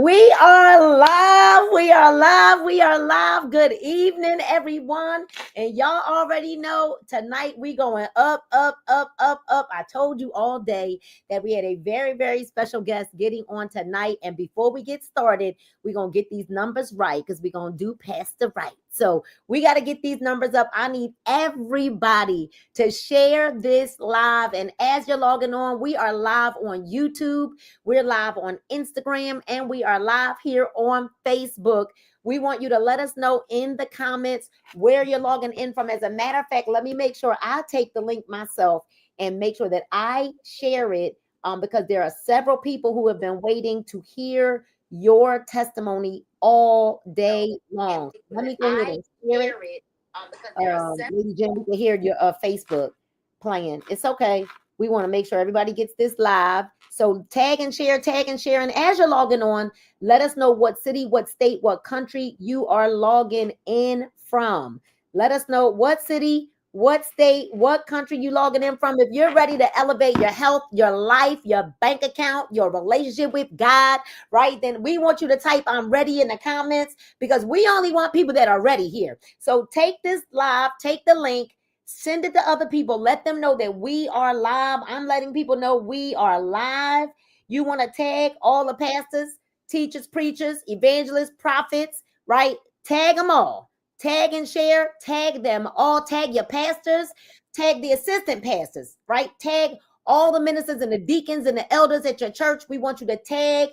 We are live. We are live. We are live. Good evening, everyone. And y'all already know tonight we going up, up, up, up, up. I told you all day that we had a very, very special guest getting on tonight. And before we get started, we're going to get these numbers right because we're going to do Pastor Right. So we got to get these numbers up. I need everybody to share this live. And as you're logging on, we are live on YouTube. We're live on Instagram and we are live here on Facebook. We want you to let us know in the comments where you're logging in from. As a matter of fact, let me make sure I take the link myself and make sure that I share it because there are several people who have been waiting to hear your testimony all day long. Let me go ahead and share it. Lady Jen, we can hear your Facebook playing. It's okay. We want to make sure everybody gets this live. So tag and share. And as you're logging on, let us know what city, what state, what country you are logging in from. Let us know what city, what state, what country you logging in from. If you're ready to elevate your health, your life, your bank account, your relationship with God, right? Then we want you to type "I'm ready" in the comments because we only want people that are ready here. So take this live, take the link, send it to other people. Let them know that we are live. I'm letting people know we are live. You want to tag all the pastors, teachers, preachers, evangelists, prophets, right? Tag them all. Tag and share. Tag them all. Tag your pastors. Tag the assistant pastors, right? Tag all the ministers and the deacons and the elders at your church. We want you to tag,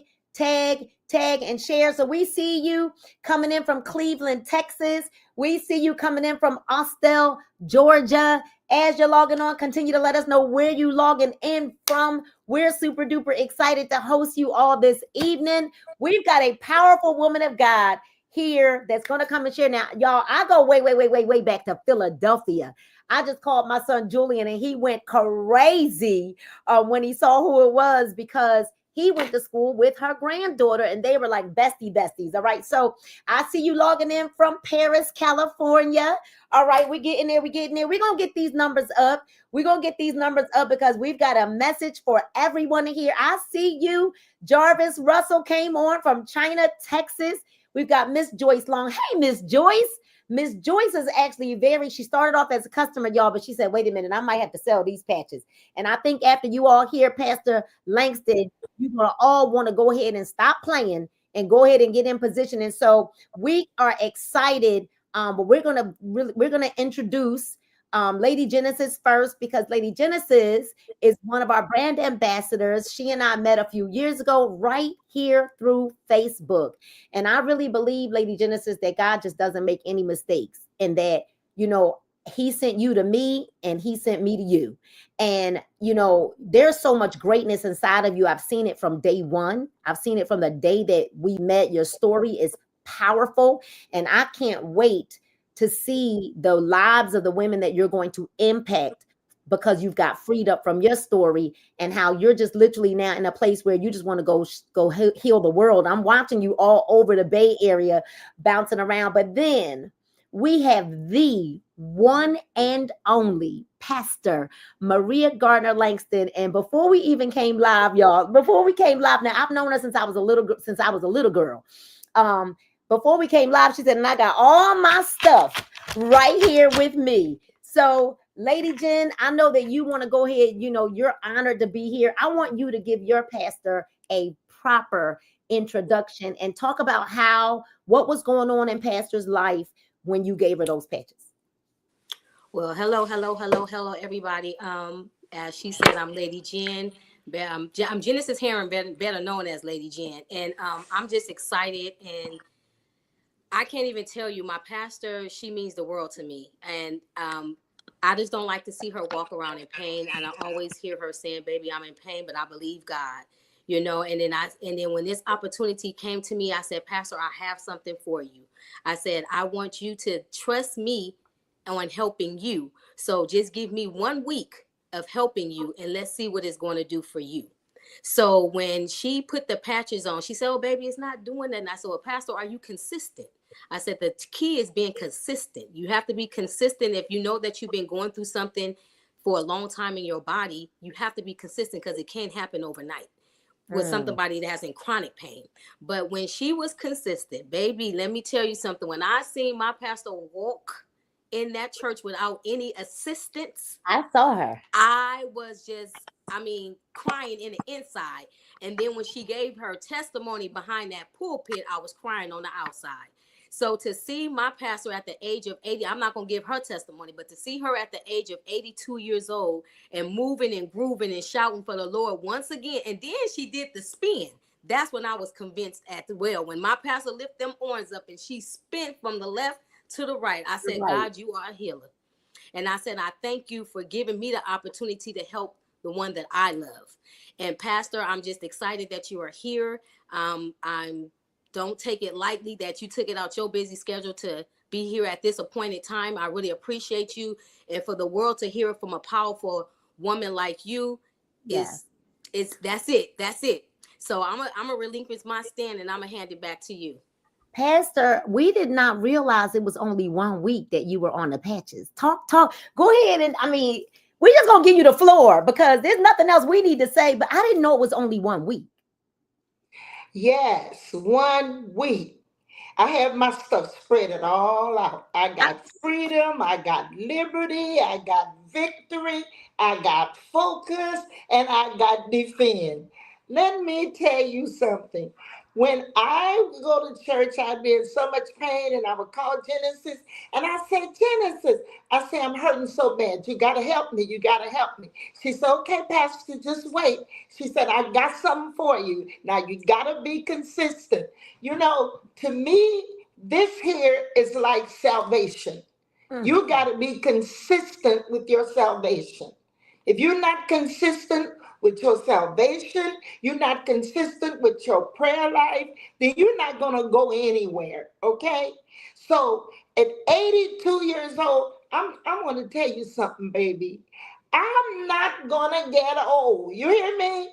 and share. So we see you coming in from Cleveland, Texas. We see you coming in from Austell, Georgia. As you're logging on, continue to let us know where you logging in from. We're super duper excited to host you all this evening. We've got a powerful woman of God here that's going to come and share. Now, y'all, I go way back to Philadelphia. I just called my son Julian and he went crazy when he saw who it was because he went to school with her granddaughter and they were like besties. All right. So I see you logging in from Paris, California. All right. We're getting there. We're going to get these numbers up. We're going to get these numbers up because we've got a message for everyone here. I see you. Jarvis Russell came on from China, Texas. We've got Miss Joyce Long. Hey, Miss Joyce. Miss Joyce is actually she started off as a customer, y'all, but she said, wait a minute, I might have to sell these patches. And I think after you all hear Pastor Langston, you're going to all want to go ahead and stop playing and go ahead and get in position. And so we are excited, but we're going to introduce Lady Genesis first because Lady Genesis is one of our brand ambassadors. She and I met a few years ago right here through Facebook. And I really believe, Lady Genesis, that God just doesn't make any mistakes and that, he sent you to me and he sent me to you. And, there's so much greatness inside of you. I've seen it from day one. I've seen it from the day that we met. Your story is powerful. And I can't wait to see the lives of the women that you're going to impact because you've got freed up from your story and how you're just literally now in a place where you just want to go heal the world. I'm watching you all over the Bay Area bouncing around. But then we have the one and only Pastor Maria Gardner Langston. And before we even came live, y'all, now I've known her since I was a little girl. Before we came live, she said, and I got all my stuff right here with me. So, Lady Jen, I know that you want to go ahead. You're honored to be here. I want you to give your pastor a proper introduction and talk about what was going on in pastor's life when you gave her those patches. Well, hello, everybody. As she said, I'm Lady Jen. I'm Genesis Heron, better known as Lady Jen. And I'm just excited. And I can't even tell you, my pastor, she means the world to me. And I just don't like to see her walk around in pain. And I always hear her saying, baby, I'm in pain, but I believe God. And then when this opportunity came to me, I said, Pastor, I have something for you. I said, I want you to trust me on helping you. So just give me 1 week of helping you and let's see what it's going to do for you. So when she put the patches on, she said, oh, baby, it's not doing that. And I said, well, Pastor, are you consistent? I said, the key is being consistent. You have to be consistent. If you know that you've been going through something for a long time in your body, you have to be consistent because it can't happen overnight. with somebody that has in chronic pain. But when she was consistent, baby, let me tell you something. When I seen my pastor walk in that church without any assistance, I saw her. I was just, I mean, crying in the inside. And then when she gave her testimony behind that pulpit, I was crying on the outside. So to see my pastor at the age of 80, I'm not going to give her testimony, but to see her at the age of 82 years old and moving and grooving and shouting for the Lord once again. And then she did the spin. That's when I was convinced as well. When my pastor lifted them arms up and she spin from the left to the right, I said, Right. God, you are a healer. And I said, I thank you for giving me the opportunity to help the one that I love. And Pastor, I'm just excited that you are here. I'm don't take it lightly that you took it out your busy schedule to be here at this appointed time. I really appreciate you. And for the world to hear it from a powerful woman like you, Yes. that's it. That's it. So I'm a relinquish my stand and I'm gonna hand it back to you. Pastor, we did not realize it was only 1 week that you were on the patches. Talk. Go ahead. And I mean, we're just going to give you the floor because there's nothing else we need to say, but I didn't know it was only 1 week. Yes, 1 week. I have my stuff spread it all out. I got freedom, I got liberty, I got victory, I got focus, and I got defend. Let me tell you something. When I would go to church, I'd be in so much pain, and I would call Genesis, and I say, Genesis, I say, I'm hurting so bad. You got to help me. You got to help me. She said, okay, Pastor, just wait. She said, I got something for you. Now, you got to be consistent. You know, to me, this here is like salvation. You got to be consistent with your salvation. If you're not consistent with your salvation, you're not consistent with your prayer life, then you're not going to go anywhere, okay? So at 82 years old, I'm going to tell you something, baby. I'm not going to get old. You hear me?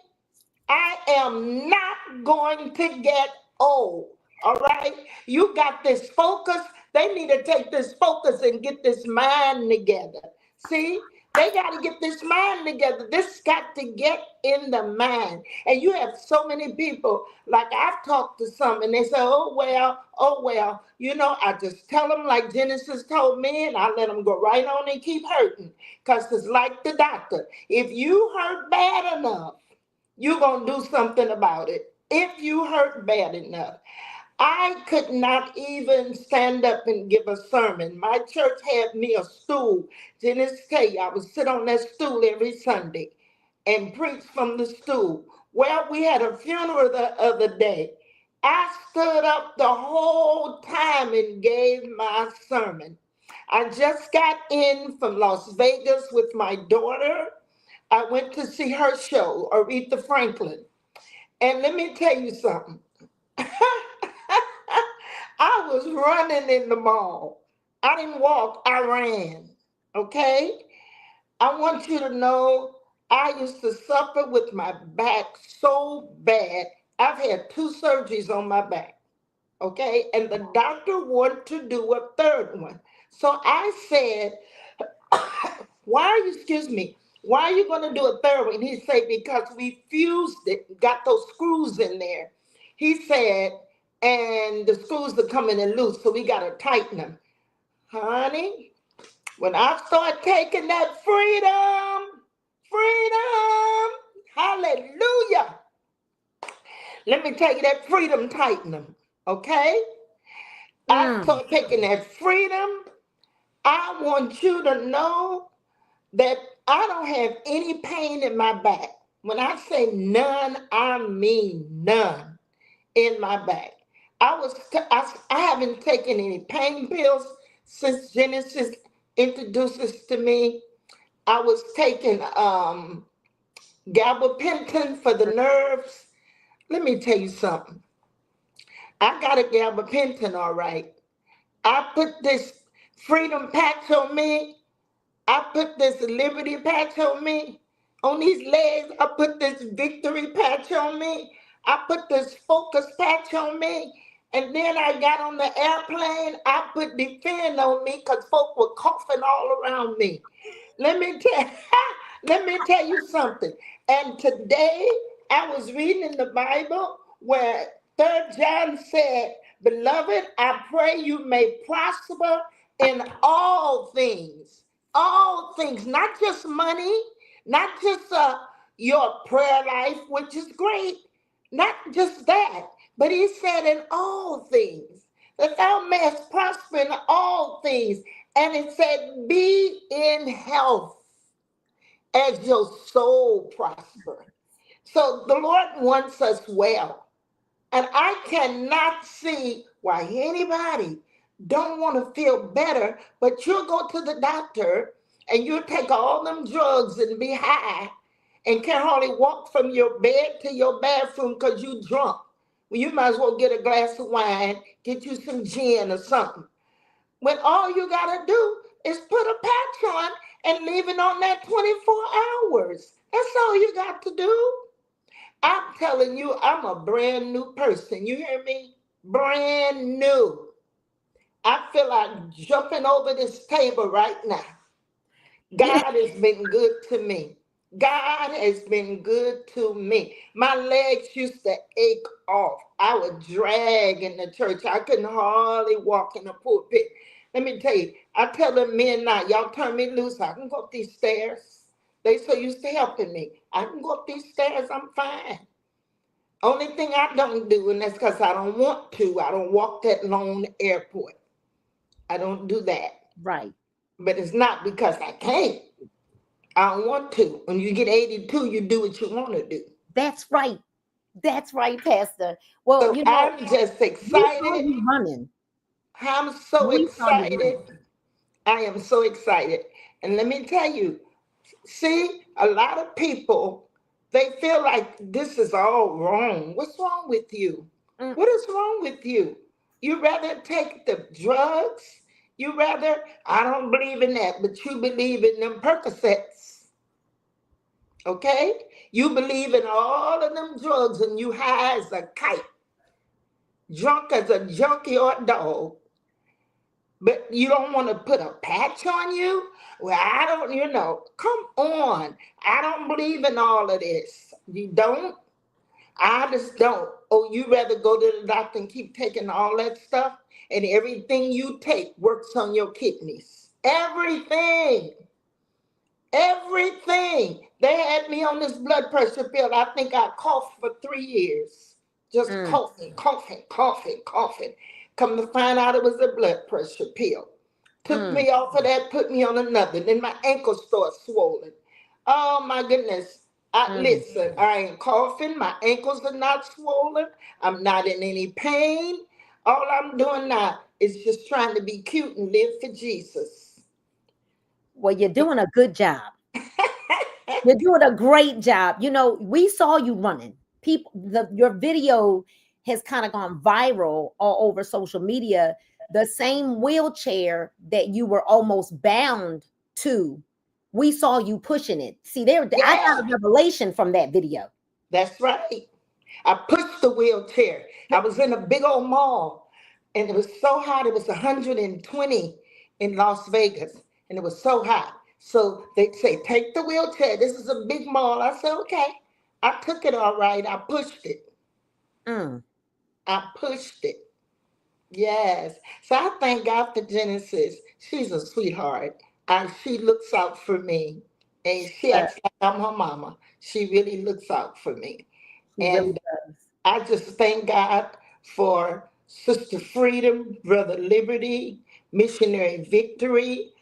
I am not going to get old. All right. You got this focus. They need to take this focus and get this mind together. See, they got to get this mind together. This got to get in the mind. And you have so many people, like I've talked to some, and they say, oh, well, oh, well. You know, I just tell them like Genesis told me, and I let them go right on and keep hurting. Because it's like the doctor. If you hurt bad enough, you're going to do something about it. If you hurt bad enough. I could not even stand up and give a sermon. My church had me a stool. Didn't tell you, I would sit on that stool every Sunday and preach from the stool. Well, we had a funeral the other day. I stood up the whole time and gave my sermon. I just got in from Las Vegas with my daughter. I went to see her show, Aretha Franklin. And let me tell you something. I was running in the mall. I didn't walk, I ran. Okay? I want you to know I used to suffer with my back so bad. I've had 2 surgeries on my back. Okay? And the doctor wanted to do a third one. So I said, why are you, excuse me, why are you going to do a third one? He said, because we fused it, got those screws in there. He said, and the screws are coming in loose, so we got to tighten them. Honey, when I start taking that hallelujah. Let me tell you that freedom tighten them, okay? I start taking that freedom. I want you to know that I don't have any pain in my back. When I say none, I mean none in my back. I haven't taken any pain pills since Genesis introduced this to me. I was taking gabapentin for the nerves. Let me tell you something. I got a gabapentin, all right. I put this freedom patch on me. I put this liberty patch on me. On these legs, I put this victory patch on me. I put this focus patch on me. And then I got on the airplane. I put defend on me because folk were coughing all around me. Let me tell you something. And today, I was reading in the Bible where 3rd John said, "Beloved, I pray you may prosper in all things, not just money, not just your prayer life, which is great, not just that, but he said in all things, that thou mayest prosper in all things." And it said, "Be in health as your soul prosper." So the Lord wants us well. And I cannot see why anybody don't want to feel better, but you'll go to the doctor and you'll take all them drugs and be high and can't hardly walk from your bed to your bathroom because you drunk. Well, you might as well get a glass of wine, get you some gin or something. When all you got to do is put a patch on and leave it on that 24 hours. That's all you got to do. I'm telling you, I'm a brand new person. You hear me? Brand new. I feel like jumping over this table right now. God has been good to me. God has been good to me. My legs used to ache off. I would drag in the church. I couldn't hardly walk in the pulpit. Let me tell you, I tell them men now, y'all turn me loose. I can go up these stairs. They so used to helping me. I can go up these stairs. I'm fine. Only thing I don't do, and that's because I don't want to, I don't walk that long airport. I don't do that. Right. But it's not because I can't. I don't want to. When you get 82, you do what you want to do. That's right. That's right, Pastor. Well, So you know, I'm just we saw excited. you running. I'm so We saw you excited. running. I am so excited. And let me tell you, see, a lot of people, they feel like this is all wrong. What's wrong with you? Mm. What is wrong with you? You rather take the drugs? You rather, I don't believe in that, but you believe in them Percocets. Okay? You believe in all of them drugs and you high as a kite, drunk as a junkyard dog. But you don't want to put a patch on you? Well, I don't, come on. I don't believe in all of this. You don't? I just don't. Oh, you rather go to the doctor and keep taking all that stuff? And everything you take works on your kidneys. Everything. Everything. They had me on this blood pressure pill. I think I coughed for 3 years. Just coughing, coughing, coughing, coughing. Come to find out it was a blood pressure pill. Took me off of that, put me on another. Then my ankles start swollen. Oh my goodness. Listen, I ain't coughing. My ankles are not swollen. I'm not in any pain. All I'm doing now is just trying to be cute and live for Jesus. Well, you're doing a good job. You're doing a great job. You know, we saw you running. Your video has kind of gone viral all over social media. The same wheelchair that you were almost bound to, we saw you pushing it. See, I got a revelation from that video. That's right. I pushed the wheelchair. I was in a big old mall and it was so hot. It was 120 in Las Vegas and it was so hot. So they say, take the wheelchair. This is a big mall. I said, okay. I took it all right. I pushed it. I pushed it. Yes. So I thank God for Genesis. She's a sweetheart. She looks out for me. And she acts like I'm her mama. She really looks out for me. And I just thank God for Sister Freedom, Brother Liberty, Missionary Victory,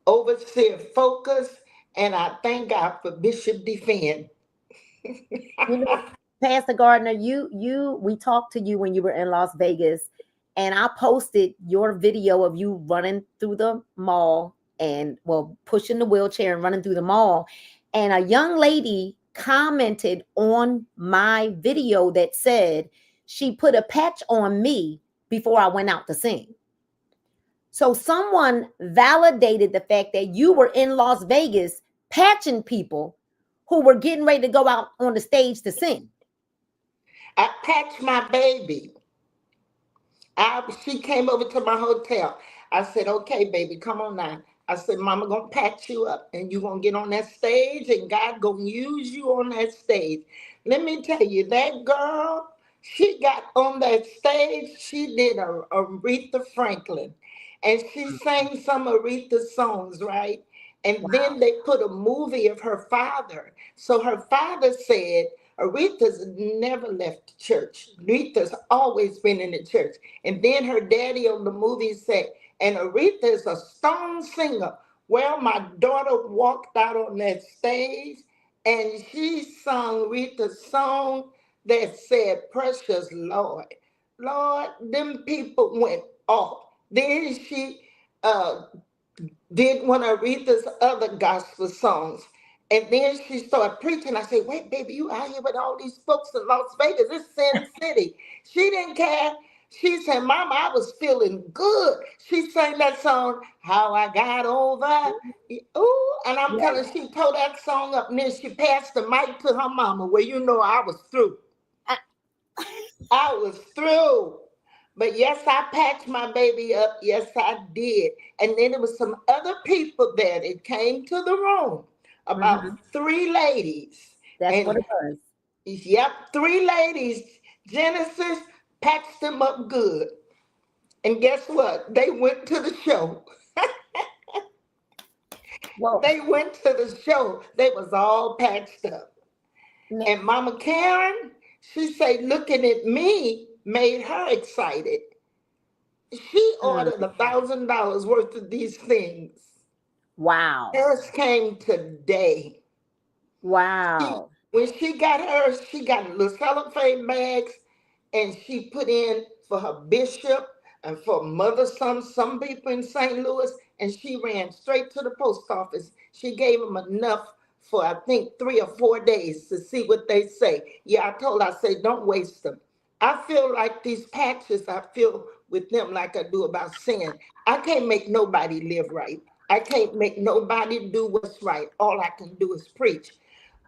Overseer Focus, and I thank God for Bishop Defend. You know, Pastor Gardner, we talked to you when you were in Las Vegas, and I posted your video of you running through the mall and pushing the wheelchair and running through the mall. And a young lady commented on my video that said she put a patch on me before I went out to sing. So someone validated the fact that you were in Las Vegas patching people who were getting ready to go out on the stage to sing. I patched my baby. She came over to my hotel. I said, okay, baby, come on now. I said, Mama gonna patch you up and you gonna get on that stage and God gonna use you on that stage. Let me tell you, that girl, she got on that stage. She did a Aretha Franklin, and she sang some Aretha songs, right? And Wow. then they put a movie of her father. So her father said, Aretha's never left the church. Aretha's always been in the church. And then her daddy on the movie said, and Aretha is a stone singer. Well, my daughter walked out on that stage and she sung Rita's song that said, Precious Lord. Lord, them people went off. Then she uh, did one of Rita's other gospel songs. And then she started preaching. I said, wait, baby, you out here with all these folks in Las Vegas. It's Sin City. She didn't care. She said, Mama, I was feeling good. She sang that song, How I Got Over. Ooh, and I'm Yeah. telling you, she tore that song up and then she passed the mic to her mama. Well, you know, I was through. I was through. But yes, I patched my baby up. Yes, I did. And then there was some other people there that came to the room. About Mhm. three ladies. That's what And it was. yep, three ladies. Genesis patched them up good. And guess what? They went to the show. Well, They went to the show. They was all patched up. And Mama Karen, she said, looking at me made her excited. She mm, ordered $1,000 worth of these things. wow. Hers came today. She, Wow. when she got hers, she got little cellophane bags and she put in for her bishop and for mother some people in St. Louis, and she ran straight to the post office. She gave them enough for I think 3 or 4 days to see what they say. Yeah, I told her, I said, don't waste them. I feel like these patches, I feel with them like I do about sin. I can't make nobody live right. I can't make nobody do what's right. All I can do is preach.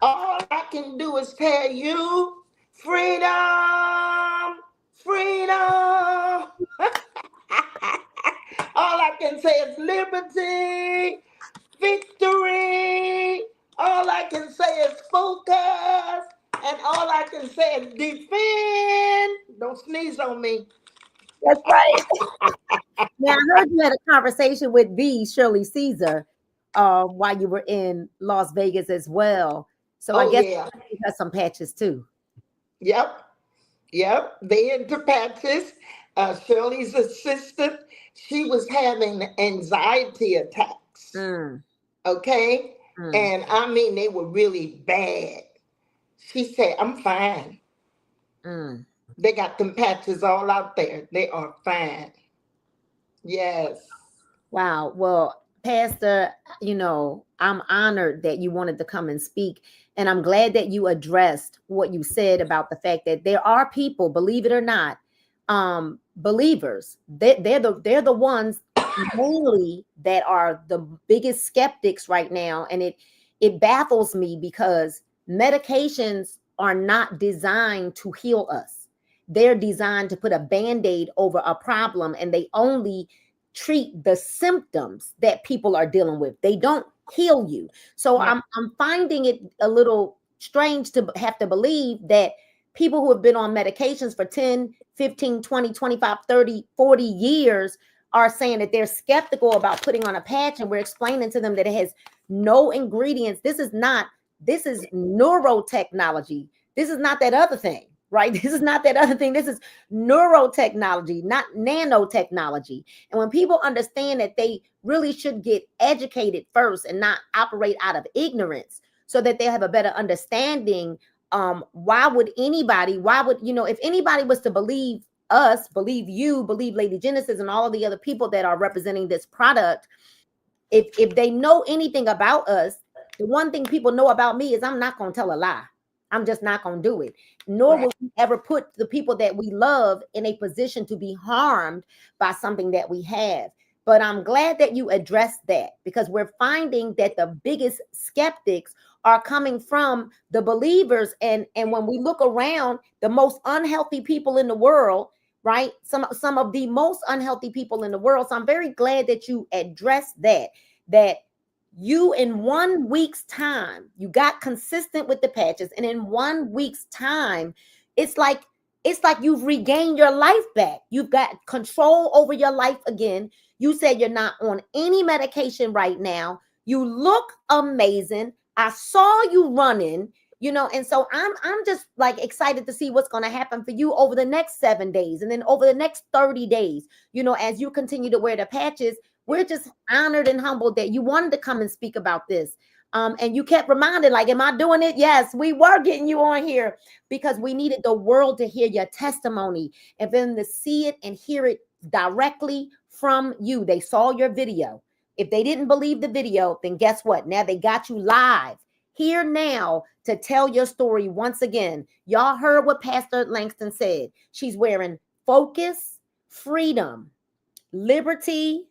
All I can do is tell you freedom, freedom. All I can say is liberty, victory. All I can say is focus. And all I can say is defend. Don't sneeze on me. That's right. Now I heard you had a conversation with the Shirley Caesar while you were in Las Vegas as well. So I Oh, guess yeah. you got some patches too. Yep. Yep. They into patches. Shirley's assistant, she was having anxiety attacks. Mm, Okay. mm. And I mean, they were really bad. She said, I'm fine. Mm. They got them patches all out there. They are fine. Yes. Wow. Well, Pastor, I'm honored that you wanted to come and speak. And I'm glad that you addressed what you said about the fact that there are people, believe it or not, believers. They're the ones mainly that are the biggest skeptics right now. And it baffles me because medications are not designed to heal us. They're designed to put a band-aid over a problem, and they only treat the symptoms that people are dealing with. They don't heal you. So No. I'm finding it a little strange to have to believe that people who have been on medications for 10, 15, 20, 25, 30, 40 years are saying that they're skeptical about putting on a patch, and we're explaining to them that it has no ingredients. This is neurotechnology. This is not that other thing, right? This is not that other thing. This is neurotechnology, not nanotechnology. And when people understand that they really should get educated first and not operate out of ignorance so that they have a better understanding, why would if anybody was to believe us, believe you, believe Lady Genesis and all of the other people that are representing this product, if they know anything about us, the one thing people know about me is I'm not going to tell a lie. I'm just not going to do it. Nor Right. will we ever put the people that we love in a position to be harmed by something that we have. But I'm glad that you addressed that, because we're finding that the biggest skeptics are coming from the believers. And when we look around, the most unhealthy people in the world, right? Some of the most unhealthy people in the world. So I'm very glad that you addressed that You in 1 week's time, you got consistent with the patches, and in 1 week's time, it's like you've regained your life back. You've got control over your life again. You said you're not on any medication right now. You look amazing. I saw you running, and so I'm just like excited to see what's going to happen for you over the next 7 days, and then over the next 30 days, as you continue to wear the patches. We're just honored and humbled that you wanted to come and speak about this. And you kept reminding, like, am I doing it? Yes, we were getting you on here because we needed the world to hear your testimony and then to see it and hear it directly from you. They saw your video. If they didn't believe the video, then guess what? Now they got you live here now to tell your story once again. Y'all heard what Pastor Langston said. She's wearing focus, freedom, liberty,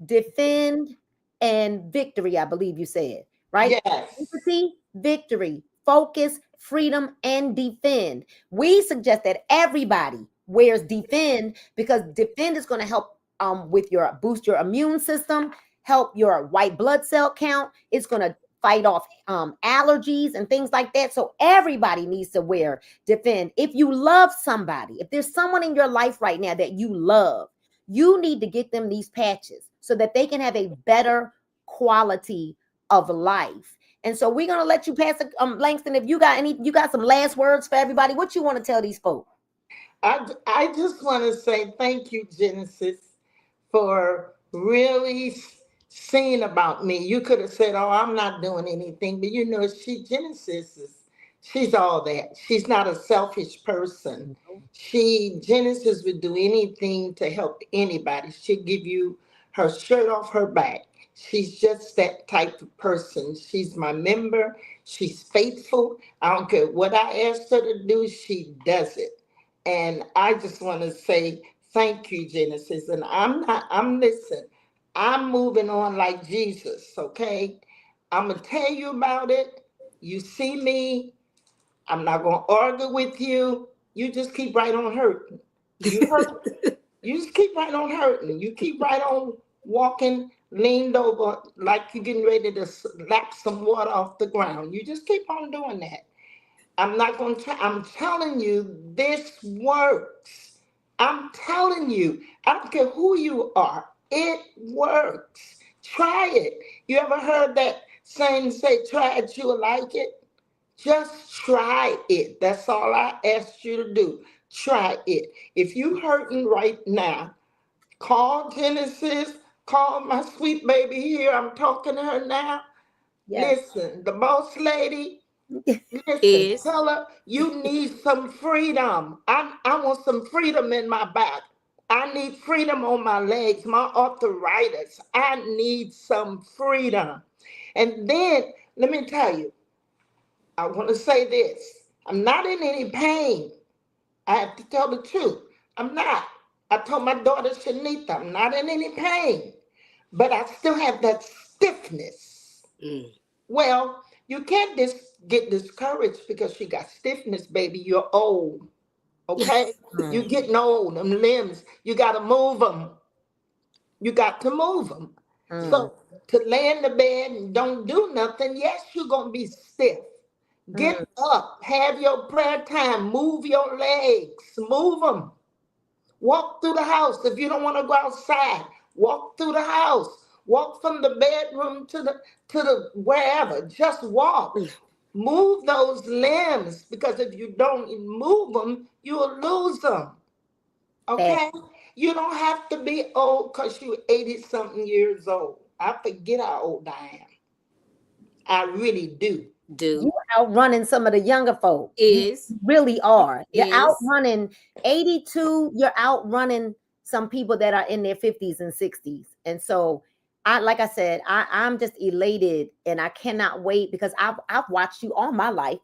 defend, and victory, I believe you said, right? Yes. Liberty, victory, focus, freedom, and defend. We suggest that everybody wears defend because defend is going to help with your boost your immune system, help your white blood cell count. It's going to fight off allergies and things like that. So everybody needs to wear defend. If you love somebody, if there's someone in your life right now that you love, you need to get them these patches so that they can have a better quality of life. And so we're going to let you pass it, Langston, if you got some last words for everybody, what you want to tell these folks? I just want to say thank you, Genesis, for really seeing about me. You could have said, "Oh, I'm not doing anything," but she's all that. She's not a selfish person. Genesis would do anything to help anybody. She'd give you her shirt off her back. She's just that type of person. She's my member. She's faithful. I don't care what I asked her to do, she does it. And I just want to say thank you, Genesis. And listen, I'm moving on like Jesus, okay? I'm going to tell you about it. You see me. I'm not going to argue with you. You just keep right on hurting. You hurt. You just keep right on hurting. You keep right on walking, leaned over like you're getting ready to lap some water off the ground. You just keep on doing that. I'm not going to try. I'm telling you, this works. I'm telling you, I don't care who you are. It works. Try it. You ever heard that saying, say, try it, you'll like it? Just try it. That's all I asked you to do. Try it. If you're hurting right now, call Genesis, call my sweet baby here. I'm talking to her now. Yes. Listen, the boss lady, listen, tell her you need some freedom. I want some freedom in my back. I need freedom on my legs, my arthritis. I need some freedom. And then, let me tell you, I want to say this. I'm not in any pain. I have to tell the truth. I'm not. I told my daughter, Shanita, I'm not in any pain. But I still have that stiffness. Well, you can't get discouraged because you got stiffness, baby. You're old. Okay? You're getting old. Them limbs, you got to move them. You got to move them. So to lay in the bed and don't do nothing, yes, you're going to be stiff. Get up. Have your prayer time. Move your legs. Move them. Walk through the house. If you don't want to go outside, walk through the house. Walk from the bedroom to the wherever. Just walk. Move those limbs, because if you don't move them, you'll lose them. Okay? You don't have to be old because you're 80-something years old. I forget how old I am. I really do. You outrunning some of the younger folks. You really are. You're outrunning 82. You're outrunning some people that are in their 50s and 60s. And so like I said, I'm just elated, and I cannot wait because I've watched you all my life,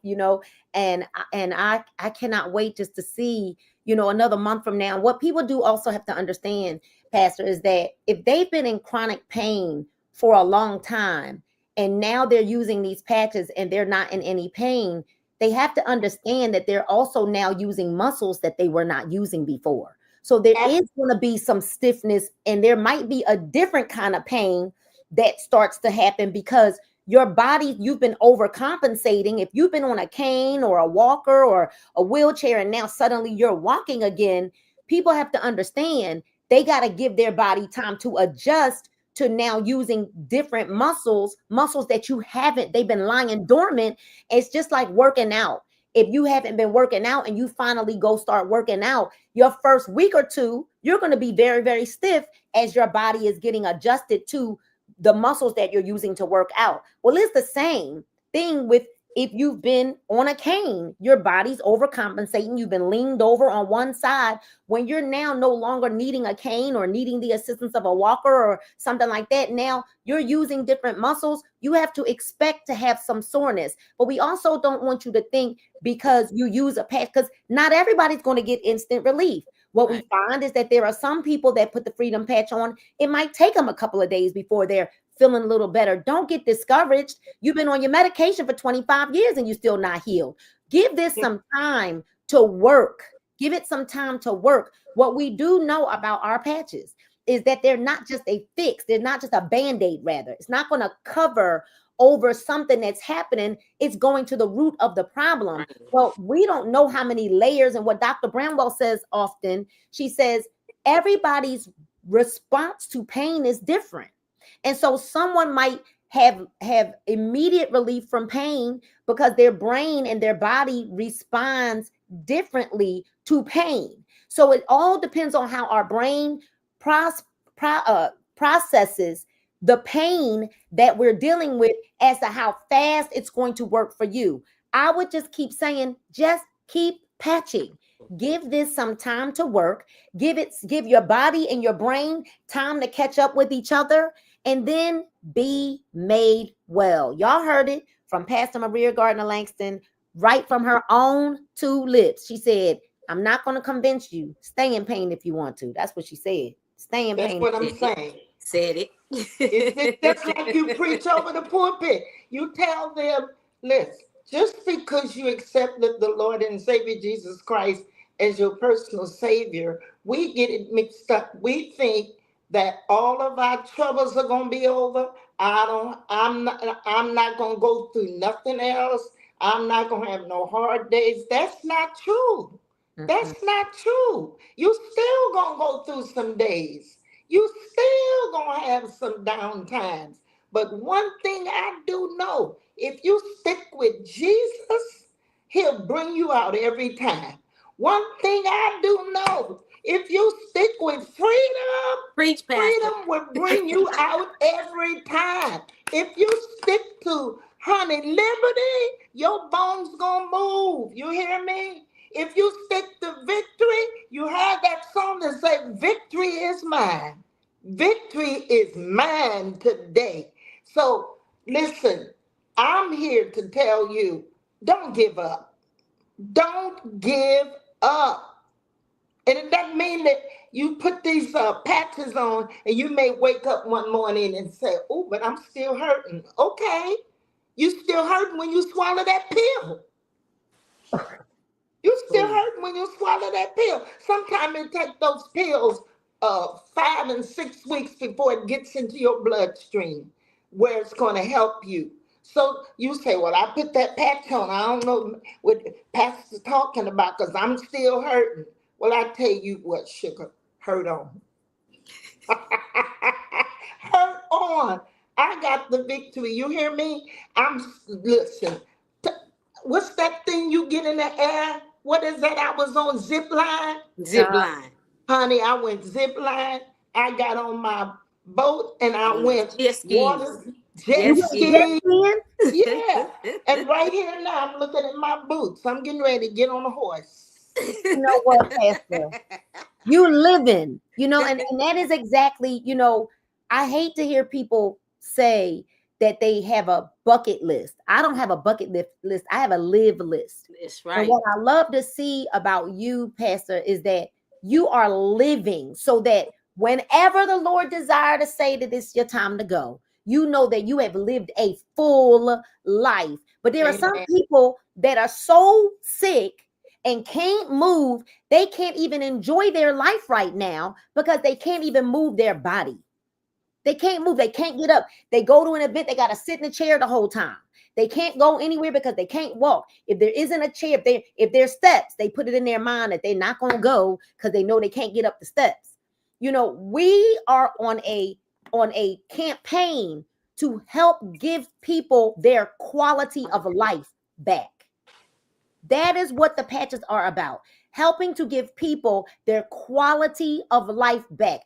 and I cannot wait just to see, another month from now. What people do also have to understand, Pastor, is that if they've been in chronic pain for a long time, and now they're using these patches and they're not in any pain, they have to understand that they're also now using muscles that they were not using before. So there is going to be some stiffness, and there might be a different kind of pain that starts to happen because your body, you've been overcompensating. If you've been on a cane or a walker or a wheelchair and now suddenly you're walking again, people have to understand they got to give their body time to adjust to now using different muscles that you haven't, they've been lying dormant. It's just like working out. If you haven't been working out and you finally go start working out, your first week or two, you're going to be very, very stiff as your body is getting adjusted to the muscles that you're using to work out. Well, it's the same thing with if you've been on a cane, your body's overcompensating. You've been leaned over on one side. When you're now no longer needing a cane or needing the assistance of a walker or something like that, now you're using different muscles. You have to expect to have some soreness. But we also don't want you to think because you use a patch, because not everybody's going to get instant relief. What we find is that there are some people that put the Freedom Patch on. It might take them a couple of days before they're feeling a little better. Don't get discouraged. You've been on your medication for 25 years and you're still not healed. Give this some time to work. Give it some time to work. What we do know about our patches is that they're not just a fix. They're not just a Band-Aid, rather. It's not going to cover over something that's happening. It's going to the root of the problem. Well, we don't know how many layers, and what Dr. Bramwell says often, she says, everybody's response to pain is different. And so someone might have immediate relief from pain because their brain and their body responds differently to pain. So it all depends on how our brain processes the pain that we're dealing with as to how fast it's going to work for you. I would just keep saying, just keep patching. Give this some time to work. Give your body and your brain time to catch up with each other, and then be made well. Y'all heard it from Pastor Maria Gardner Langston, right from her own two lips. She said, I'm not going to convince you. Stay in pain if you want to. That's what she said. Stay in pain. That's what I'm saying. Said it. It's just like you preach over the pulpit. You tell them, listen, just because you accepted the Lord and Savior Jesus Christ as your personal Savior, we get it mixed up. We think that all of our troubles are gonna be over. I'm not gonna go through nothing else. I'm not gonna have no hard days. That's not true. That's not true. You still gonna go through some days. You still gonna have some down times. But one thing I do know, if you stick with Jesus, he'll bring you out every time. One thing I do know, if you stick with freedom, Preach, Pastor. freedom will bring you out every time. If you stick to honey liberty, your bones gonna move. You hear me? If you stick to victory, you have that song that says, victory is mine. Victory is mine today. So listen, I'm here to tell you, don't give up. Don't give up. And it doesn't mean that you put these patches on and you may wake up one morning and say, oh, but I'm still hurting. Okay. You still hurting when you swallow that pill. You still hurting when you swallow that pill. Sometimes it takes those pills 5 and 6 weeks before it gets into your bloodstream where it's going to help you. So you say, well, I put that patch on. I don't know what Pastor's talking about because I'm still hurting. Well, I tell you what, sugar, hurt on. Hurt on. I got the victory. You hear me? Listen, what's that thing you get in the air? What is that? I was on zip line. Zip line. Honey, I went zip line. I got on my boat and I went water. Jet ski. Yeah. And right here now, I'm looking at my boots. I'm getting ready to get on a horse. You know what, Pastor? You living, and that is exactly, I hate to hear people say that they have a bucket list. I don't have a bucket list. I have a live list. That's right. And what I love to see about you, Pastor, is that you are living so that whenever the Lord desires to say that it's your time to go, you know that you have lived a full life. But there are some people that are so sick and can't move, they can't even enjoy their life right now because they can't even move their body. They can't move. They can't get up. They go to an event. They got to sit in a chair the whole time. They can't go anywhere because they can't walk. If there isn't a chair, if there's steps, they put it in their mind that they're not going to go because they know they can't get up the steps. You know, we are on a campaign to help give people their quality of life back. That is what the patches are about. Helping to give people their quality of life back.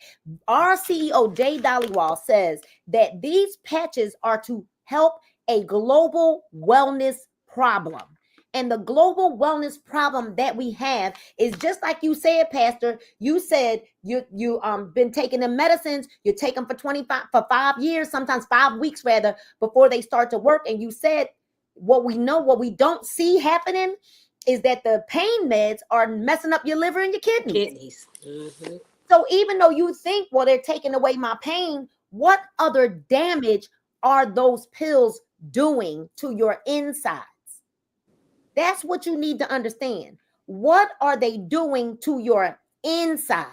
Our CEO, Jay Dhaliwal, says that these patches are to help a global wellness problem. And the global wellness problem that we have is just like you said, Pastor. You said you been taking the medicines. You take them for 5 years, sometimes 5 weeks rather, before they start to work. And you said what we don't see happening is that the pain meds are messing up your liver and your kidneys. Mm-hmm. So even though you think, well, they're taking away my pain, what other damage are those pills doing to your insides? That's what you need to understand. What are they doing to your insides?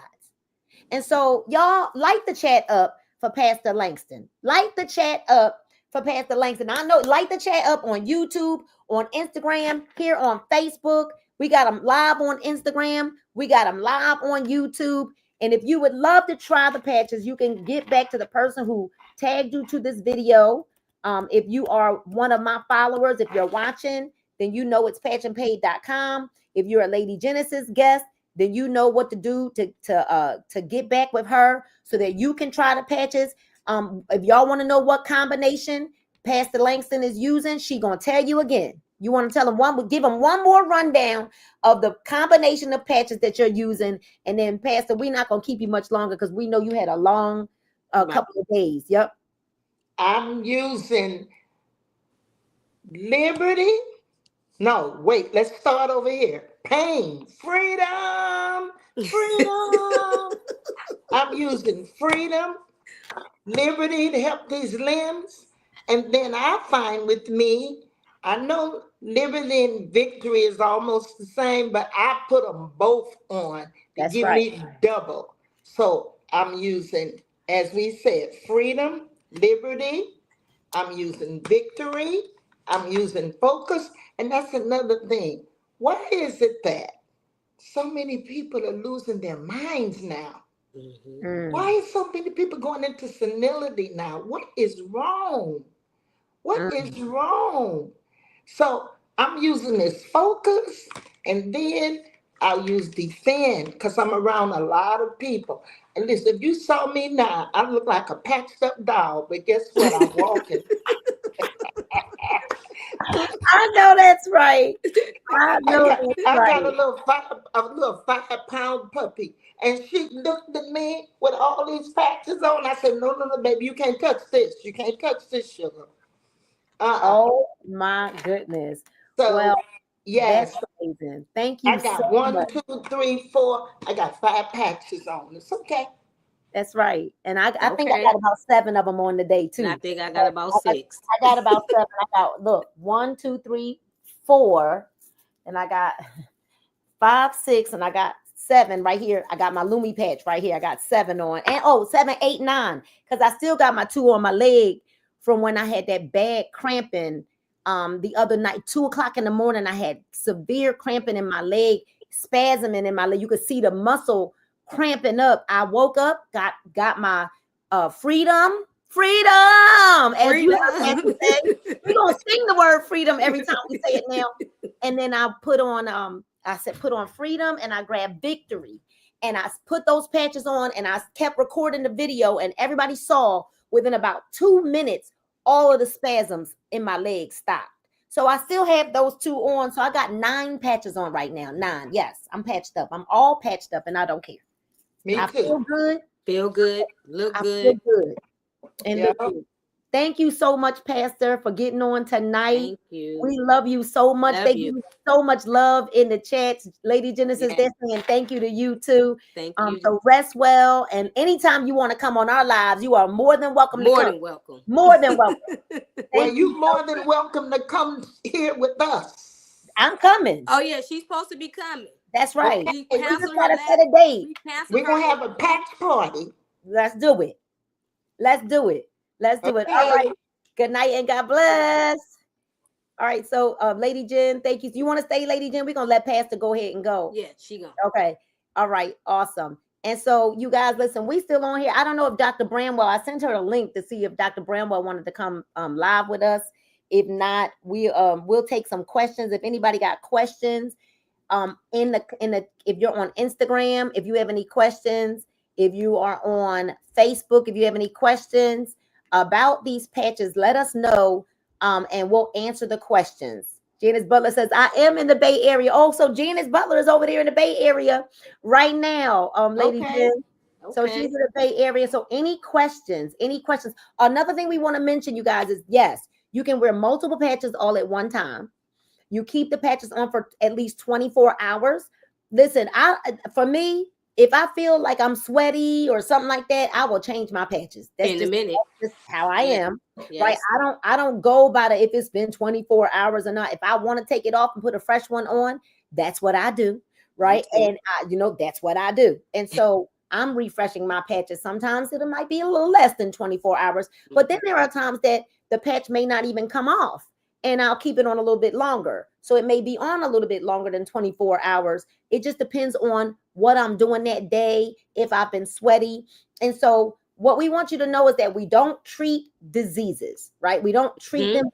And so y'all light the chat up for Pastor Langston. Light the chat up for Pastor Langston. I know, light the chat up on YouTube, on Instagram, here on Facebook. We got them live on Instagram. We got them live on YouTube. And if you would love to try the patches, you can get back to the person who tagged you to this video. If you are one of my followers, if you're watching, then you know it's patchandpaid.com. If you're a Lady Genesis guest, then you know what to do to get back with her so that you can try the patches. If y'all want to know what combination Pastor Langston is using, she gonna tell you again. You want to tell them give them one more rundown of the combination of patches that you're using, and then Pastor, we're not gonna keep you much longer because we know you had a long couple of days. Yep. I'm using Liberty. No, wait, let's start over here. Pain, freedom. I'm using freedom, liberty to help these limbs. And then I find with me, I know liberty and victory is almost the same, but I put them both on to That's give right. me double. So I'm using, as we said, freedom, liberty. I'm using victory. I'm using focus. And that's another thing. Why is it that so many people are losing their minds now? Mm-hmm. Why is so many people going into senility now? What is wrong? What is wrong? So I'm using this focus, and then I'll use defend because I'm around a lot of people. And listen, if you saw me now, I look like a patched up doll, but guess what? I'm walking. I know that's right. I know that's I right. got a little 5-pound puppy, and she looked at me with all these patches on. I said, "No, baby, you can't touch this. You can't touch this sugar." Oh my goodness. So Well, yes, that's amazing. Thank you I got so 1, much. 2, 3, 4. I got 5 patches on. It's okay. That's right. And I think I Okay. got about 7 of them on the day too. And I think I got about 6. I got about 7. I got, look, 1, 2, 3, 4, and I got 5, 6, and I got 7 right here. I got my Lumi patch right here. I got 7 on, and 7, 8, 9, because I still got my 2 on my leg from when I had that bad cramping the other night. 2:00 in the morning, I had severe cramping in my leg, spasming in my leg. You could see the muscle cramping up. I woke up, got my freedom. As you have to say, we're gonna sing the word freedom every time we say it now. And then I put on put on freedom, and I grabbed victory, and I put those patches on, and I kept recording the video, and everybody saw within about 2 minutes all of the spasms in my legs stopped. So I still have those 2 on. So I got 9 patches on right now. 9. Yes, I'm patched up. I'm all patched up, and I don't care. Me I too. feel good. Feel good. Look I good. feel good. And Yeah. look good. Thank you so much, Pastor, for getting on tonight. Thank you. We love you so much. Love They you. give you so much love in the chats. Lady Genesis, Yeah. they're saying thank you to you too. Thank you. So rest well. And anytime you want to come on our lives, you are more than welcome More to come. than welcome. More than welcome. Well, Thank you you more so than much. welcome to come here with us. I'm coming. Oh yeah, she's supposed to be coming. That's right. We We just canceled her gotta last. set a date. We canceled We're her. going to have a patch party. Let's do it. Let's do it. Let's do it. All Okay. right. Good night and God bless. All right. So, Lady Jen, thank you. You want to stay, Lady Jen? We're gonna let Pastor go ahead and go. Yeah, she gone. Okay. All right. Awesome. And so, you guys, listen. We still on here. I don't know if Dr. Bramwell. I sent her a link to see if Dr. Bramwell wanted to come live with us. If not, we'll take some questions. If anybody got questions, if you're on Instagram, if you have any questions, if you are on Facebook, if you have any questions about these patches, let us know, and we'll answer the questions. Janice Butler says, I am in the Bay Area. Oh, so Janice Butler is over there in the Bay Area right now, Lady Okay. Jen. So she's in the Bay Area. So any questions? Another thing we want to mention, you guys, is yes, you can wear multiple patches all at one time. You keep the patches on for at least 24 hours. Listen, for me, if I feel like I'm sweaty or something like that, I will change my patches. That's In a minute. That's just how I am. Yes. Right? I don't go by if it's been 24 hours or not. If I want to take it off and put a fresh one on, that's what I do. Right? And that's what I do. And so I'm refreshing my patches. Sometimes it might be a little less than 24 hours, but then there are times that the patch may not even come off, and I'll keep it on a little bit longer. So it may be on a little bit longer than 24 hours. It just depends on what I'm doing that day, if I've been sweaty. And so what we want you to know is that we don't treat diseases, right? We don't treat them.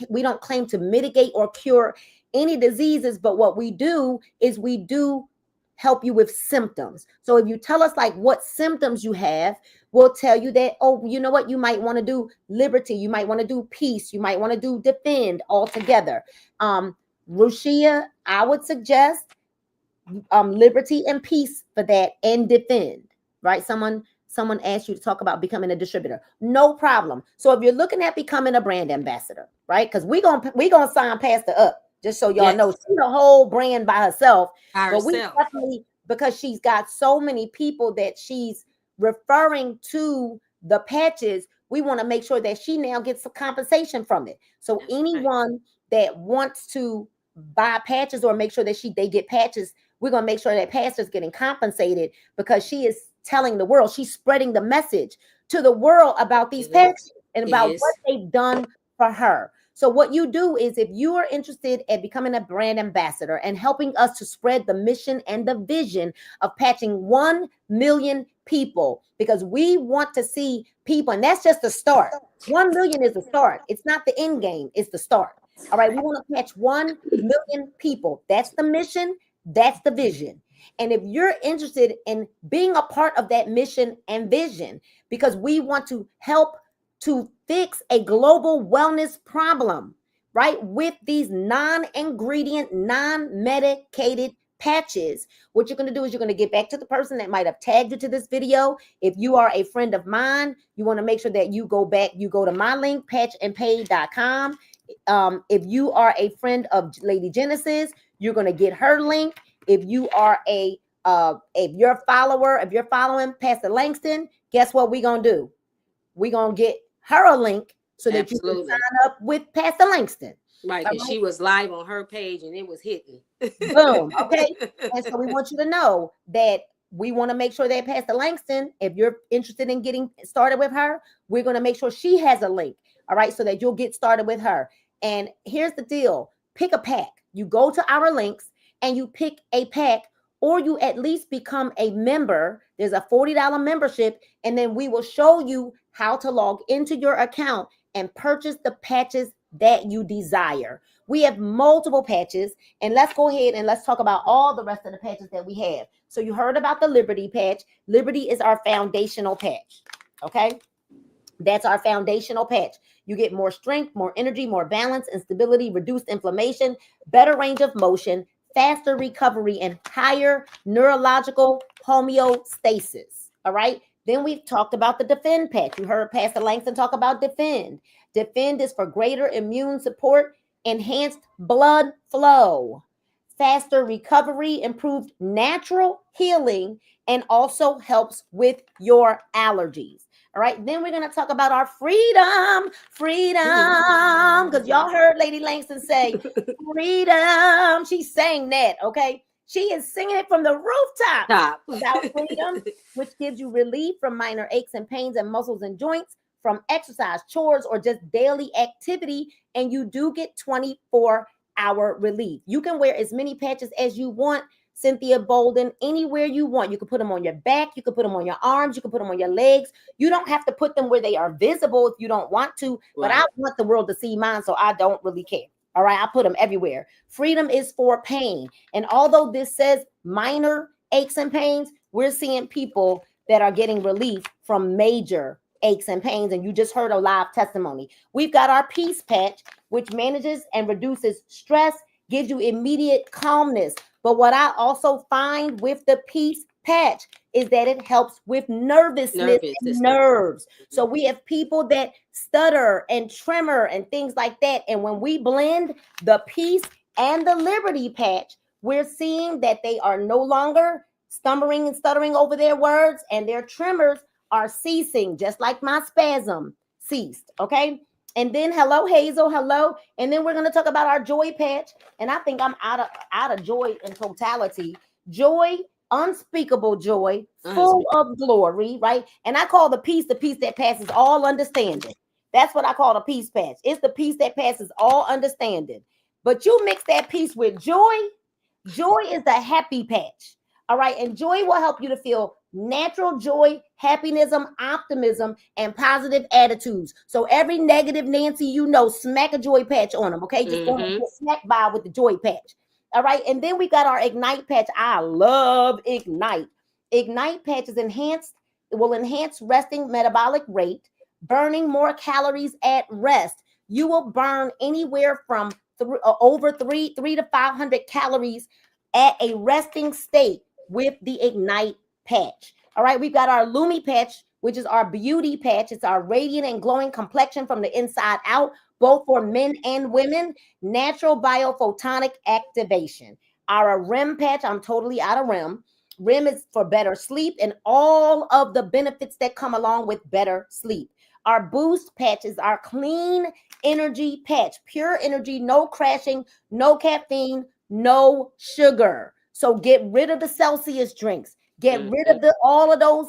We don't claim to mitigate or cure any diseases, but what we do is we do help you with symptoms. So if you tell us like what symptoms you have, we'll tell you that, oh, you know what, you might want to do liberty, you might want to do peace, you might want to do defend all together. Rushia, I would suggest liberty and peace for that, and defend, right? Someone asked you to talk about becoming a distributor. No problem. So if you're looking at becoming a brand ambassador, right? Because we gonna sign Pastor up, just so y'all know, she's a whole brand by herself. But we definitely, because she's got so many people that she's referring to the patches, we want to make sure that she now gets some compensation from it. So anyone that wants to buy patches or make sure that they get patches, we're going to make sure that Pastor's getting compensated, because she is telling the world, she's spreading the message to the world about these patches and about what they've done for her. So what you do is, if you are interested in becoming a brand ambassador and helping us to spread the mission and the vision of patching 1 million people, because we want to see people, and that's just the start. 1 million is the start. It's not the end game, it's the start. All right, we want to patch 1 million people. That's the mission, that's the vision. And if you're interested in being a part of that mission and vision, because we want to help to fix a global wellness problem, right? With these non-ingredient, non-medicated patches, what you're going to do is you're going to get back to the person that might have tagged you to this video. If you are a friend of mine, you want to make sure that you go back, you go to my link, patchandpay.com. If you are a friend of Lady Genesis, you're going to get her link. If you are if you're following Pastor Langston, guess what we're going to do? We're going to get her a link so that you can sign up with Pastor Langston. Right, because she was live on her page and it was hitting. Boom. Okay. And so we want you to know that we want to make sure that Pastor Langston, if you're interested in getting started with her, we're going to make sure she has a link. All right. So that you'll get started with her. And here's the deal. Pick a pack. You go to our links and you pick a pack, or you at least become a member. There's a $40 membership, and then we will show you how to log into your account and purchase the patches that you desire. We have multiple patches, and let's go ahead and let's talk about all the rest of the patches that we have. So you heard about the Liberty patch. Liberty is our foundational patch. Okay. That's our foundational patch. You get more strength, more energy, more balance and stability, reduced inflammation, better range of motion, faster recovery, and higher neurological homeostasis. All right. Then we've talked about the Defend patch. You heard Pastor Langston talk about Defend. Defend is for greater immune support, enhanced blood flow, faster recovery, improved natural healing, and also helps with your allergies. All right, then we're going to talk about our freedom, because y'all heard Lady Langston say freedom. She sang that, okay? She is singing it from the rooftop Top. about freedom, which gives you relief from minor aches and pains and muscles and joints from exercise, chores, or just daily activity. And you do get 24-hour relief. You can wear as many patches as you want, Cynthia Bolden, anywhere you want. You can put them on your back. You can put them on your arms. You can put them on your legs. You don't have to put them where they are visible if you don't want to. But I want the world to see mine, so I don't really care. All right, I put them everywhere. Freedom is for pain. And although this says minor aches and pains, we're seeing people that are getting relief from major aches and pains. And you just heard a live testimony. We've got our peace patch, which manages and reduces stress, gives you immediate calmness. But what I also find with the peace patch is that it helps with nervousness and nerves. So we have people that stutter and tremor and things like that. And when we blend the peace and the liberty patch, we're seeing that they are no longer stumbling and stuttering over their words, and their tremors are ceasing, just like my spasm ceased. Okay. And then hello, Hazel, hello. And then we're going to talk about our joy patch. And I think I'm out of joy in totality. Joy, unspeakable joy, full of glory, right? And I call the peace that passes all understanding. That's what I call the peace patch. It's the peace that passes all understanding. But you mix that peace with joy. Joy is the happy patch. All right. And joy will help you to feel natural joy, happiness, optimism, and positive attitudes. So every negative Nancy, you know, smack a joy patch on them. Okay. Just go smack by with the joy patch. All right. And then we got our ignite patch. I love ignite. Ignite patch is enhanced. It will enhance resting metabolic rate, burning more calories at rest. You will burn anywhere from over 300 to 500 calories at a resting state with the ignite patch. All right, we've got our Lumi patch, which is our beauty patch. It's our radiant and glowing complexion from the inside out, both for men and women. Natural biophotonic activation. Our REM patch, I'm totally out of REM. REM is for better sleep and all of the benefits that come along with better sleep. Our boost patch is our clean energy patch. Pure energy, no crashing, no caffeine, no sugar. So get rid of the Celsius drinks. Get rid of all of those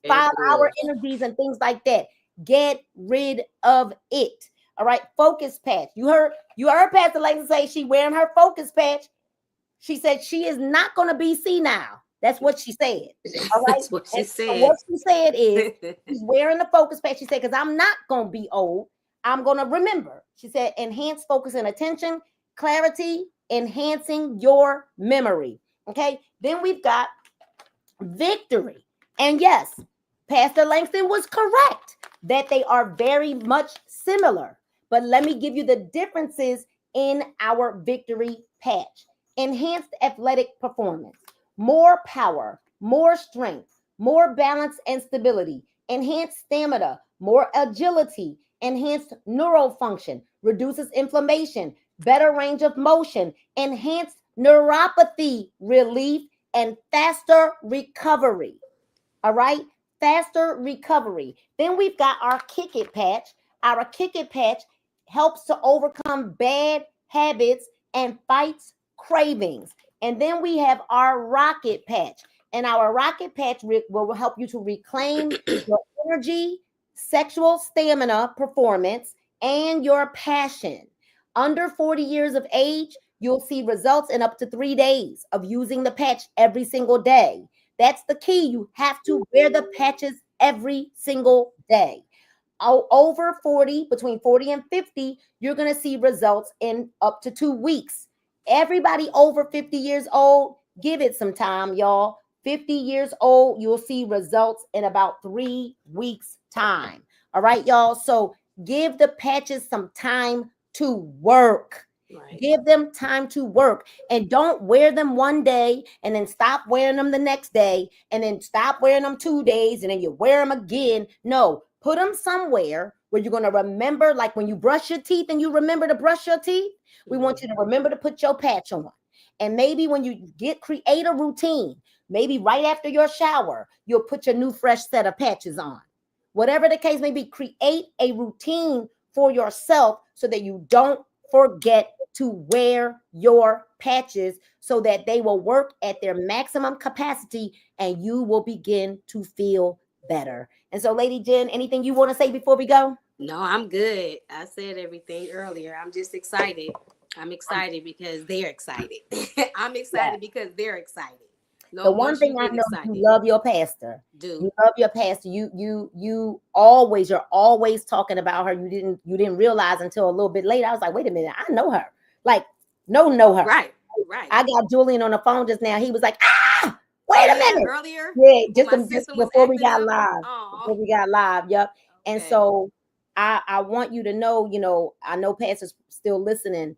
5-hour energies and things like that. Get rid of it. All right. Focus patch. You heard Pastor Langston say she wearing her focus patch. She said she is not going to be senile. That's what she said. All right. That's what she said. What she said is she's wearing the focus patch. She said, because I'm not going to be old. I'm going to remember. She said, enhance focus and attention, clarity, enhancing your memory. Okay. Then we've got victory. And yes, Pastor Langston was correct that they are very much similar. But let me give you the differences in our victory patch. Enhanced athletic performance, more power, more strength, more balance and stability, enhanced stamina, more agility, enhanced neural function, reduces inflammation, better range of motion, enhanced neuropathy relief, and faster recovery. All right, faster recovery. Then we've got our Kick It patch. Our Kick It patch helps to overcome bad habits and fights cravings. And then we have our Rocket patch. And our Rocket patch will help you to reclaim your energy, sexual stamina, performance, and your passion. Under 40 years of age, you'll see results in up to 3 days of using the patch every single day. That's the key. You have to wear the patches every single day. Over 40, between 40 and 50, you're going to see results in up to 2 weeks. Everybody over 50 years old, give it some time, y'all. 50 years old, you'll see results in about 3 weeks' time. All right, y'all. So give the patches some time to work. Right. Give them time to work, and don't wear them one day and then stop wearing them the next day and then stop wearing them 2 days and then you wear them again. No, put them somewhere where you're going to remember, like when you brush your teeth and you remember to brush your teeth. We want you to remember to put your patch on. And maybe when you create a routine, maybe right after your shower, you'll put your new fresh set of patches on. Whatever the case may be, create a routine for yourself so that you don't forget to wear your patches so that they will work at their maximum capacity and you will begin to feel better. And so, Lady Jen, anything you want to say before we go? No, I'm good. I said everything earlier. I'm just excited. I'm excited because they're excited. I'm excited because they're excited. No, The one once you thing I get know, excited, you love your pastor. do. You love your pastor. You're always talking about her. You didn't realize until a little bit later. I was like, wait a minute, I know her. Like, know her. Right. I got Julian on the phone just now. He was like, wait a minute. Earlier, Yeah, just my system was before we acting got up. live. Aww. Before we got live, yep. And Okay. so I want you to know, I know pastors still listening.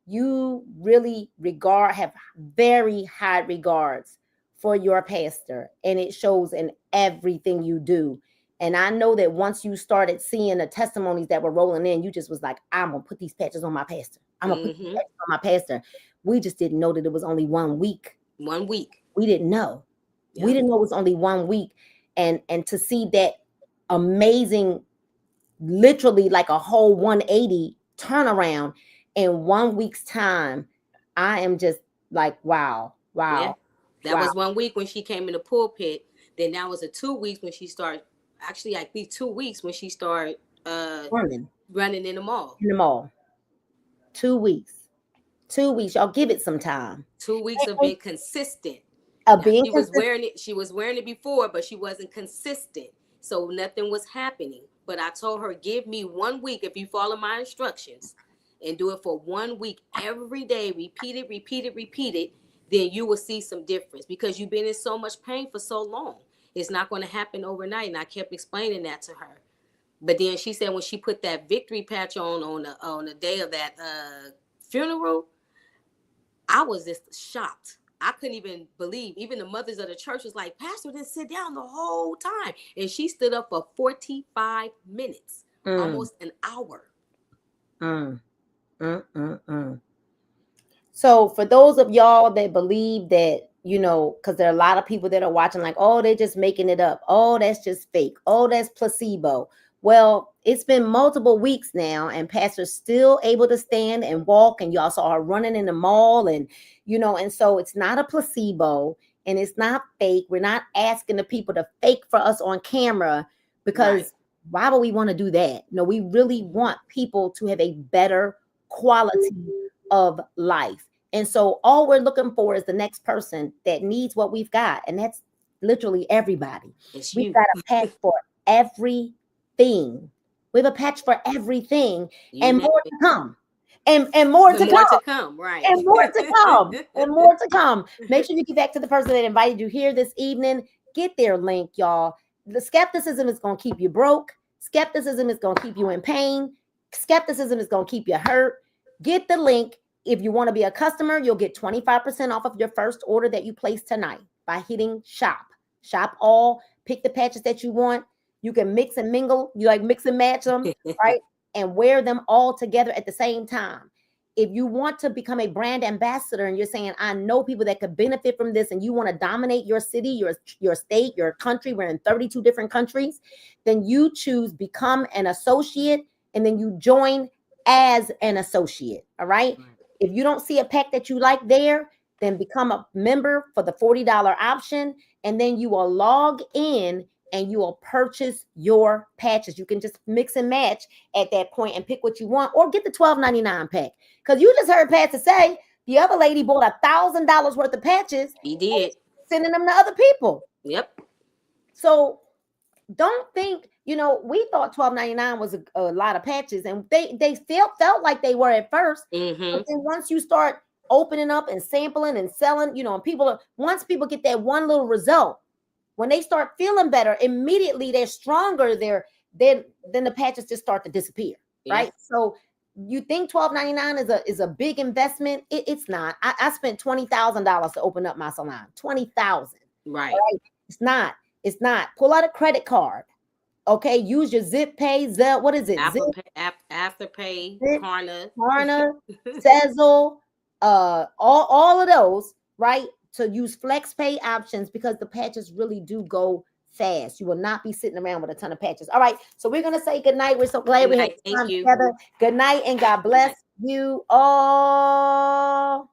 You really have very high regards for your pastor, and it shows in everything you do. And I know that once you started seeing the testimonies that were rolling in, you just was like, I'm gonna put these patches on my pastor. I'm gonna put these patches on my pastor. We just didn't know that it was only 1 week. 1 week. We didn't know. Yep. We didn't know it was only 1 week. And to see that amazing, literally like a whole 180 turnaround in 1 week's time, I am just like, wow. Yeah. That was 1 week when she came in the pulpit. Then that was a 2 weeks when she started. Actually, I think 2 weeks when she started running in the mall. 2 weeks. 2 weeks. Y'all give it some time. 2 weeks of being consistent. She was wearing it before, but she wasn't consistent. So nothing was happening. But I told her, give me 1 week if you follow my instructions and do it for 1 week every day. Repeat it. Then you will see some difference because you've been in so much pain for so long. It's not going to happen overnight. And I kept explaining that to her. But then she said when she put that victory patch on the day of that funeral, I was just shocked. I couldn't even believe. Even the mothers of the church was like, Pastor didn't sit down the whole time. And she stood up for 45 minutes, almost an hour. So for those of y'all that believe that, because there are a lot of people that are watching like, oh, they're just making it up. Oh, that's just fake. Oh, that's placebo. Well, it's been multiple weeks now and Pastor's still able to stand and walk, and y'all saw her running in the mall, and and so it's not a placebo and it's not fake. We're not asking the people to fake for us on camera, because why would we want to do that? No, we really want people to have a better quality of life. And so all we're looking for is the next person that needs what we've got, and that's literally everybody. We've got a patch for everything. We have a patch for everything, and more to come. And more to come. Right. And more to come. And more to come. Make sure you get back to the person that invited you here this evening. Get their link, y'all. The skepticism is going to keep you broke. Skepticism is going to keep you in pain. Skepticism is going to keep you hurt. Get the link. If you want to be a customer, you'll get 25% off of your first order that you place tonight by hitting shop. Shop all. Pick the patches that you want. You can mix and mingle. You like mix and match them, right? And wear them all together at the same time. If you want to become a brand ambassador and you're saying, I know people that could benefit from this, and you want to dominate your city, your state, your country, we're in 32 different countries, then you choose become an associate, and then you join as an associate. All right. If you don't see a pack that you like there, then become a member for the $40 option. And then you will log in and you will purchase your patches. You can just mix and match at that point and pick what you want, or get the $12.99 pack. Because you just heard Pastor say the other lady bought $1,000 worth of patches. He did. Sending them to other people. Yep. So don't think, we thought $12.99 was a lot of patches, and they felt like they were at first. But then once you start opening up and sampling and selling, and once people get that one little result, when they start feeling better, immediately they're stronger. Then the patches just start to disappear, right? So you think $12.99 is a big investment? It's not. I spent $20,000 to open up my salon. $20,000. Right. It's not. It's not. Pull out a credit card. Okay. Use your Zip Pay. Zelle. What is it? Afterpay. Klarna. Sezzle. All of those. Right. To use flex pay options, because the patches really do go fast. You will not be sitting around with a ton of patches. All right. So we're going to say good night. We're so glad we had time together. Good night and God bless. you all.